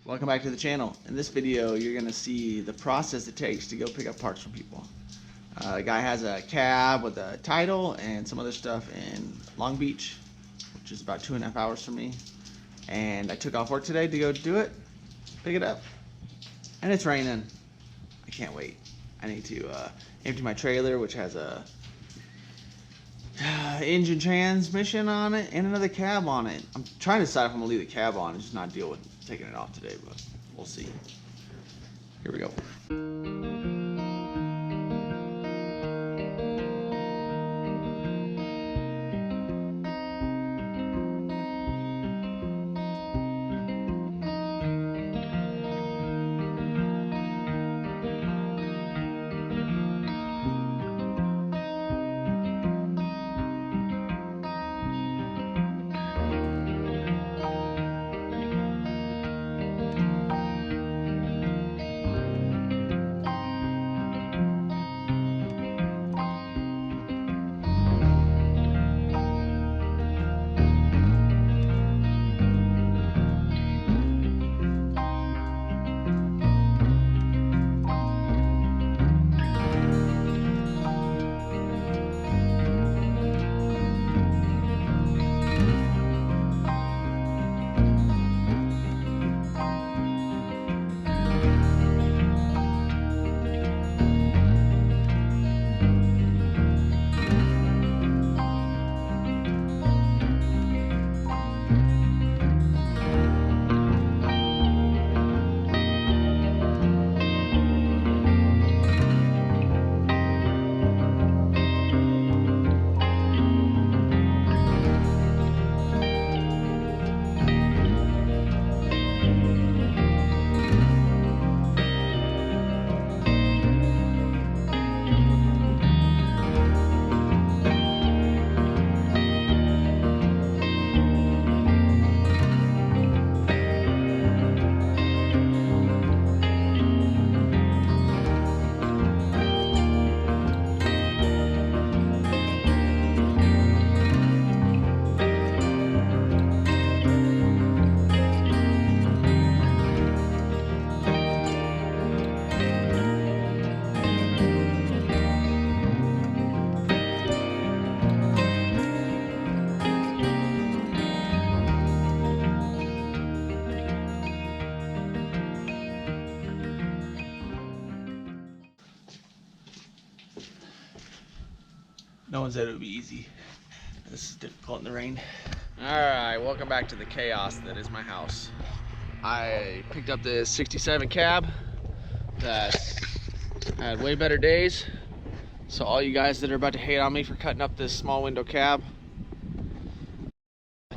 Welcome back to the channel. In this video, you're going to see the process it takes to go pick up parts from people. The guy has a cab with a title and some other stuff in Long Beach, which is about 2.5 hours from me. And I took off work today to go do it, pick it up. And it's raining. I can't wait. I need to empty my trailer, which has a engine transmission on it and another cab on it. I'm trying to decide if I'm gonna leave the cab on and just not deal with taking it off today, but we'll see. Here we go. No one said it would be easy. This is difficult in the rain. Alright, welcome back to the chaos that is my house. I picked up this 67 cab that had way better days. So all you guys that are about to hate on me for cutting up this small window cab,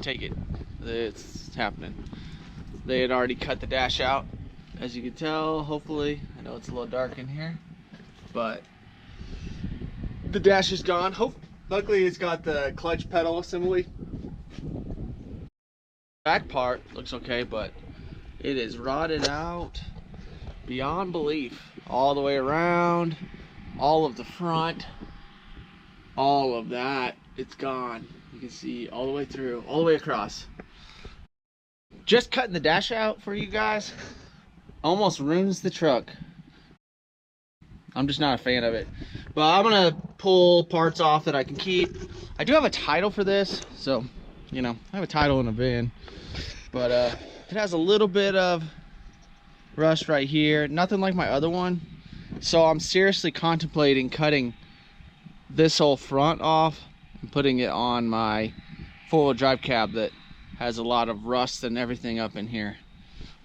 take it. It's happening. They had already cut the dash out, as you can tell, hopefully. I know it's a little dark in here, but the dash is gone. Luckily it's got the clutch pedal assembly. Back part looks okay, but it is rotted out beyond belief. All the way around, all of the front, all of that, it's gone. You can see all the way through, all the way across. Just cutting the dash out for you guys almost ruins the truck. I'm just not a fan of it. But I'm gonna pull parts off that I can keep. I do have a title for this, so, you know, I have a title in a bin. But it has a little bit of rust right here. Nothing like my other one. So I'm seriously contemplating cutting this whole front off and putting it on my four-wheel drive cab that has a lot of rust and everything up in here.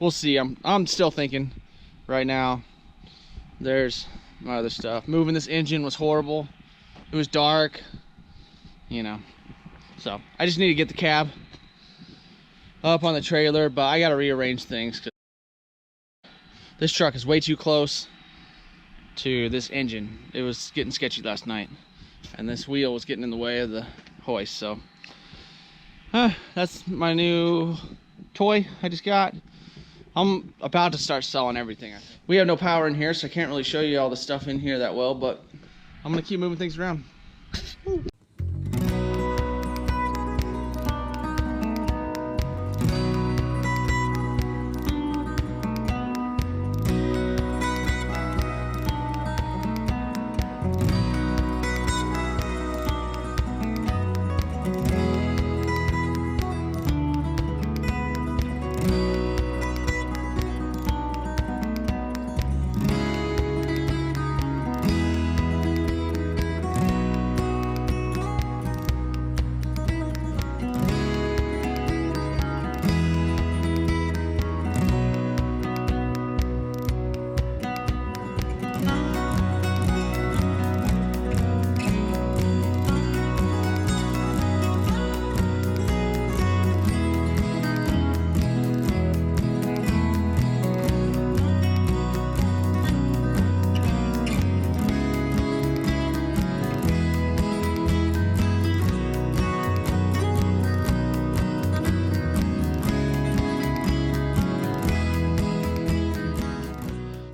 We'll see. I'm still thinking right now. There's my other stuff. Moving this engine was horrible. It was dark, you know. So I just need to get the cab up on the trailer, but I got to rearrange things because this truck is way too close to this engine. It was getting sketchy last night, and this wheel was getting in the way of the hoist. So that's my new toy I just got. I'm about to start selling everything. We have no power in here, so I can't really show you all the stuff in here that well, but I'm gonna keep moving things around.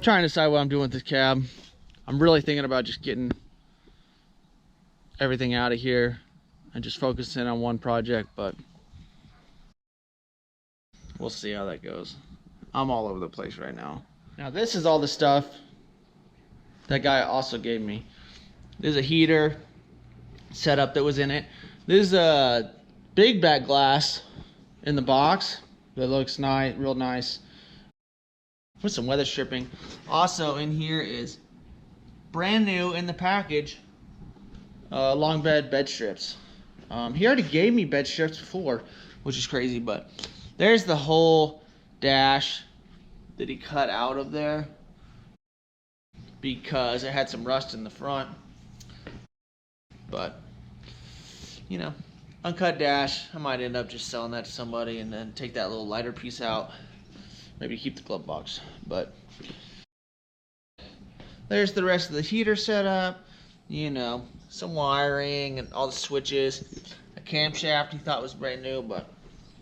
trying to decide what I'm doing with this cab. I'm really thinking about just getting everything out of here and just focusing on one project, but we'll see how that goes. I'm all over the place right now. Now this is all the stuff that guy also gave me. There's a heater setup that was in it. There's a big back glass in the box that looks nice, real nice, with some weather stripping. Also in here is brand new in the package, long bed strips. He already gave me bed strips before, which is crazy, but there's the whole dash that he cut out of there because it had some rust in the front. But, you know, uncut dash, I might end up just selling that to somebody and then take that little lighter piece out. Maybe keep the glove box. But there's the rest of the heater setup. You know, some wiring and all the switches. A camshaft he thought was brand new, but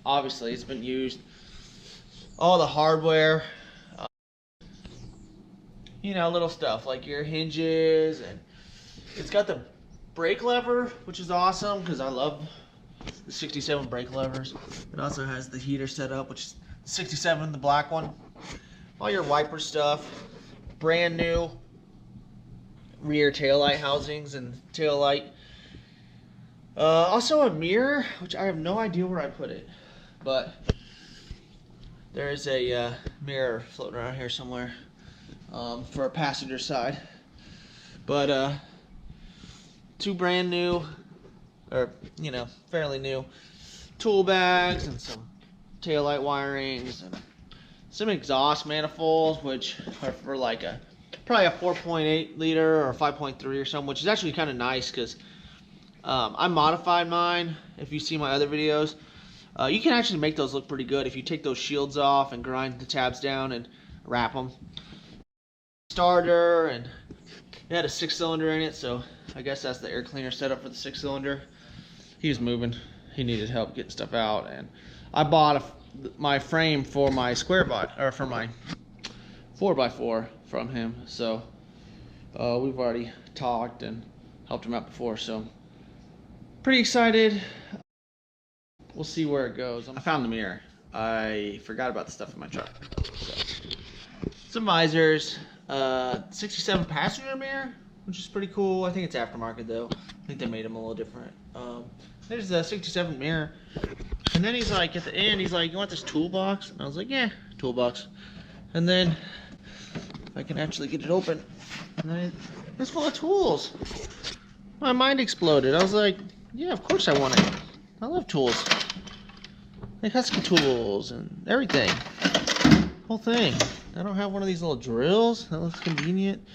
obviously it's been used. All the hardware. You know, little stuff like your hinges, and it's got the brake lever, which is awesome because I love the 67 brake levers. It also has the heater set up, which is 67, the black one. All your wiper stuff, brand new rear taillight housings and taillight. Also a mirror, which I have no idea where I put it, but there is a mirror floating around here somewhere. For a passenger side, but two brand new, or you know, fairly new tool bags and some taillight wirings and some exhaust manifolds, which are for like probably a 4.8 liter or 5.3 or something, which is actually kind of nice because I modified mine. If you see my other videos, you can actually make those look pretty good if you take those shields off and grind the tabs down and wrap them. Starter, and it had a 6-cylinder in it, so I guess that's the air cleaner setup for the 6-cylinder. He was moving, he needed help getting stuff out, and I bought my frame for my square body, or for my 4x4 from him. So we've already talked and helped him out before, so pretty excited. We'll see where it goes. I found the mirror. I forgot about the stuff in my truck. So, some visors. 67 passenger mirror, which is pretty cool. I think it's aftermarket though. I think they made them a little different. There's the 67 mirror, and then he's like, at the end, he's like, "You want this toolbox?" And I was like, "Yeah, toolbox." And then if I can actually get it open, and then it's full of tools. My mind exploded. I was like, "Yeah, of course I want it. I love tools. Like Husky tools and everything. Whole thing." I don't have one of these little drills. That looks convenient.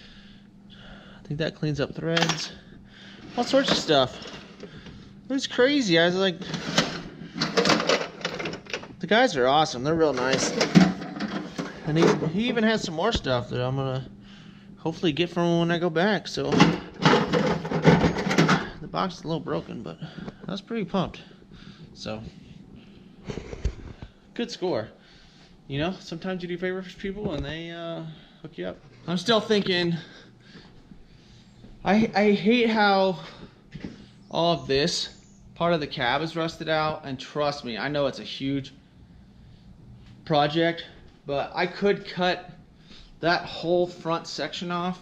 I think that cleans up threads. All sorts of stuff. It was crazy. I was like, the guys are awesome. They're real nice. And he even has some more stuff that I'm gonna hopefully get from him when I go back. So the box is a little broken, but I was pretty pumped. So good score. You know, sometimes you do favors for people and they hook you up. I'm still thinking, I hate how all of this part of the cab is rusted out, and trust me, I know it's a huge project, but I could cut that whole front section off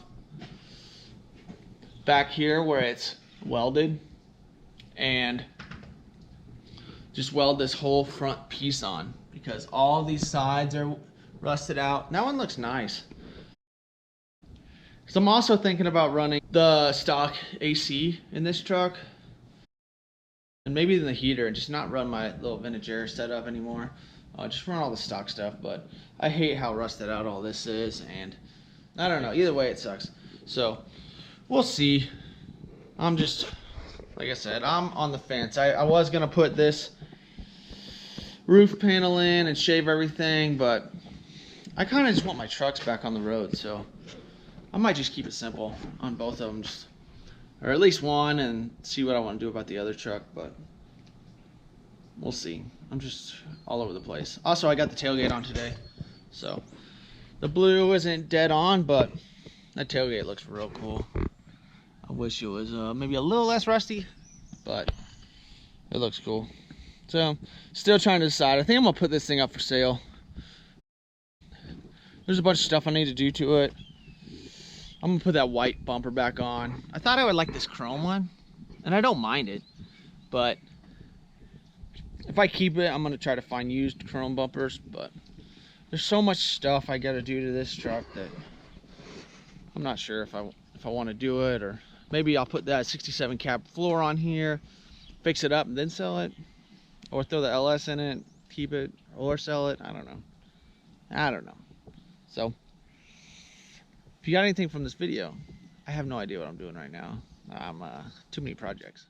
back here where it's welded and just weld this whole front piece on, because all these sides are rusted out. That one looks nice. So I'm also thinking about running the stock AC in this truck, and maybe in the heater, and just not run my little vintage air setup anymore. Just run all the stock stuff, but I hate how rusted out all this is, and I don't know, either way it sucks. So we'll see. I'm just, like I said, I'm on the fence. I was gonna put this roof panel in and shave everything, but I kind of just want my trucks back on the road, so I might just keep it simple on both of them, just, or at least one, and see what I want to do about the other truck, but we'll see. I'm just all over the place. Also, I got the tailgate on today, so The blue isn't dead on, but that tailgate looks real cool. I wish it was maybe a little less rusty, but it looks cool. So, still trying to decide. I think I'm gonna put this thing up for sale. There's a bunch of stuff I need to do to it. I'm gonna put that white bumper back on. I thought I would like this chrome one, and I don't mind it, but if I keep it, I'm gonna try to find used chrome bumpers. But there's so much stuff I gotta do to this truck that I'm not sure if I want to do it, or maybe I'll put that 67 cab floor on here, fix it up, and then sell it, or throw the LS in it, keep it, or sell it. I don't know. So if you got anything from this video, I have no idea what I'm doing right now. I'm too many projects.